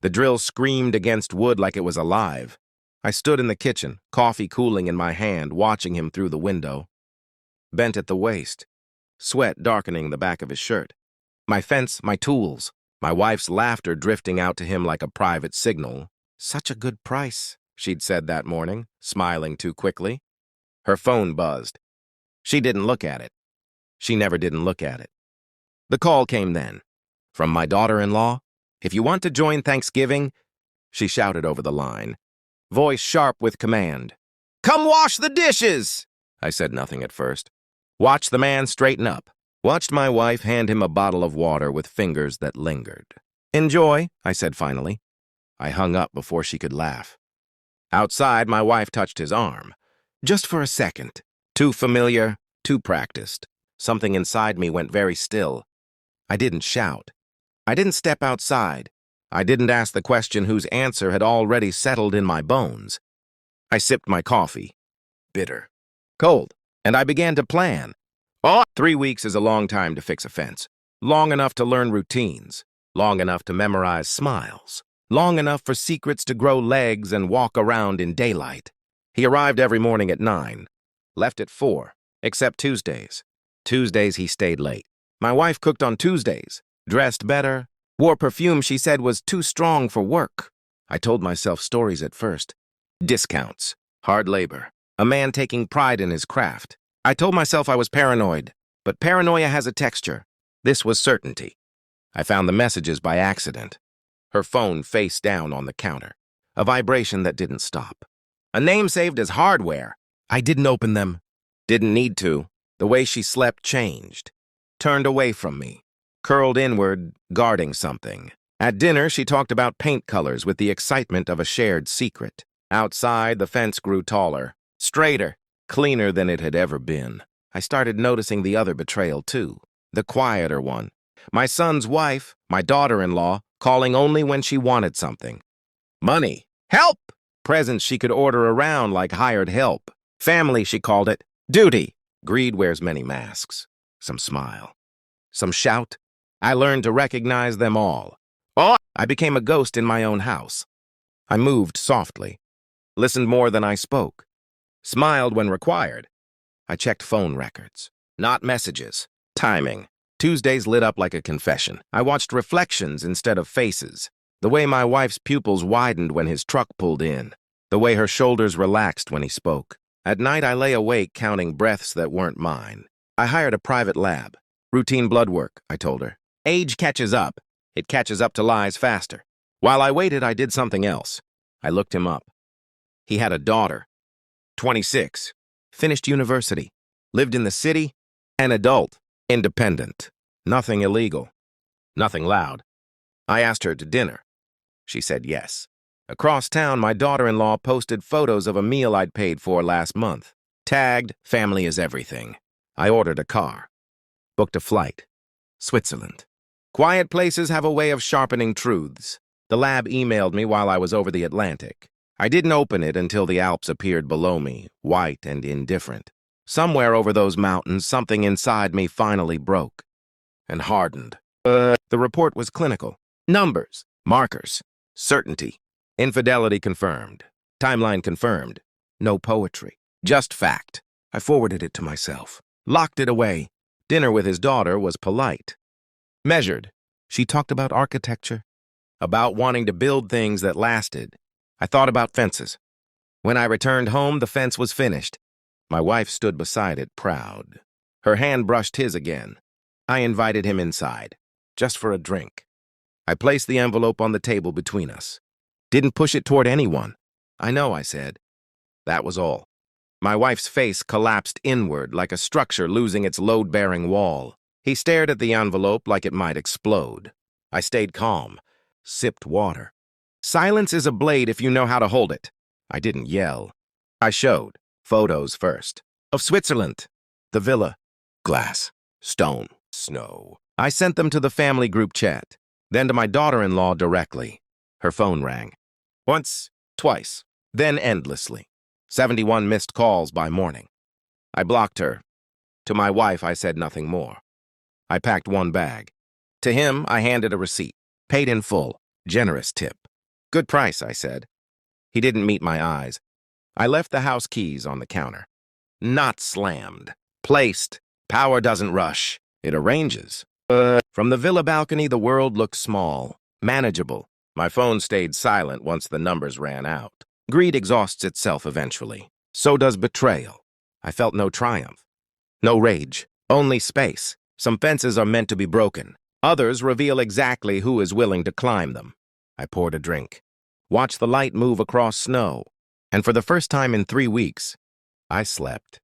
The drill screamed against wood like it was alive. I stood in the kitchen, coffee cooling in my hand, watching him through the window. Bent at the waist, sweat darkening the back of his shirt. My fence, my tools, my wife's laughter drifting out to him like a private signal. "Such a good price," she'd said that morning, smiling too quickly. Her phone buzzed. She didn't look at it. She never didn't look at it. The call came then. From my daughter-in-law. "If you want to join Thanksgiving," she shouted over the line, voice sharp with command. "Come wash the dishes!" I said nothing at first. Watched the man straighten up. Watched my wife hand him a bottle of water with fingers that lingered. "Enjoy," I said finally. I hung up before she could laugh. Outside, my wife touched his arm. Just for a second. Too familiar, too practiced. Something inside me went very still. I didn't shout. I didn't step outside. I didn't ask the question whose answer had already settled in my bones. I sipped my coffee. Bitter. Cold. And I began to plan. 3 weeks is a long time to fix a fence. Long enough to learn routines. Long enough to memorize smiles. Long enough for secrets to grow legs and walk around in daylight. He arrived every morning at 9. Left at 4, except Tuesdays. Tuesdays he stayed late. My wife cooked on Tuesdays. Dressed better. Wore perfume she said was too strong for work. I told myself stories at first. Discounts. Hard labor. A man taking pride in his craft. I told myself I was paranoid, but paranoia has a texture. This was certainty. I found the messages by accident. Her phone face down on the counter. A vibration that didn't stop. A name saved as hardware. I didn't open them. Didn't need to. The way she slept changed. Turned away from me. Curled inward, guarding something. At dinner, she talked about paint colors with the excitement of a shared secret. Outside, the fence grew taller, straighter, cleaner than it had ever been. I started noticing the other betrayal, too. The quieter one. My son's wife, my daughter-in-law, calling only when she wanted something. Money. Help! Presents she could order around like hired help. Family, she called it. Duty. Greed wears many masks. Some smile. Some shout. I learned to recognize them all. I became a ghost in my own house. I moved softly. Listened more than I spoke. Smiled when required. I checked phone records. Not messages. Timing. Tuesdays lit up like a confession. I watched reflections instead of faces. The way my wife's pupils widened when his truck pulled in. The way her shoulders relaxed when he spoke. At night, I lay awake counting breaths that weren't mine. I hired a private lab. Routine blood work, I told her. Age catches up. It catches up to lies faster. While I waited, I did something else. I looked him up. He had a daughter. 26. Finished university. Lived in the city. An adult. Independent. Nothing illegal. Nothing loud. I asked her to dinner. She said yes. Across town, my daughter-in-law posted photos of a meal I'd paid for last month. Tagged, "Family is everything." I ordered a car. Booked a flight. Switzerland. Quiet places have a way of sharpening truths. The lab emailed me while I was over the Atlantic. I didn't open it until the Alps appeared below me, white and indifferent. Somewhere over those mountains, something inside me finally broke and hardened. The report was clinical. Numbers, markers, certainty. Infidelity confirmed. Timeline confirmed. No poetry. Just fact. I forwarded it to myself. Locked it away. Dinner with his daughter was polite. Measured. She talked about architecture. About wanting to build things that lasted. I thought about fences. When I returned home, the fence was finished. My wife stood beside it, proud. Her hand brushed his again. I invited him inside, just for a drink. I placed the envelope on the table between us. Didn't push it toward anyone. "I know," I said. That was all. My wife's face collapsed inward like a structure losing its load-bearing wall. He stared at the envelope like it might explode. I stayed calm, sipped water. Silence is a blade if you know how to hold it. I didn't yell. I showed. Photos first. Of Switzerland. The villa. Glass. Stone. Snow. I sent them to the family group chat. Then to my daughter-in-law directly. Her phone rang. Once, twice, then endlessly. 71 missed calls by morning. I blocked her. To my wife, I said nothing more. I packed one bag. To him, I handed a receipt. Paid in full. Generous tip. Good price, I said. He didn't meet my eyes. I left the house keys on the counter. Not slammed. Placed. Power doesn't rush. It arranges. From the villa balcony, the world looked small, manageable. My phone stayed silent once the numbers ran out. Greed exhausts itself eventually. So does betrayal. I felt no triumph. No rage. Only space. Some fences are meant to be broken. Others reveal exactly who is willing to climb them. I poured a drink. Watched the light move across snow. And for the first time in 3 weeks, I slept.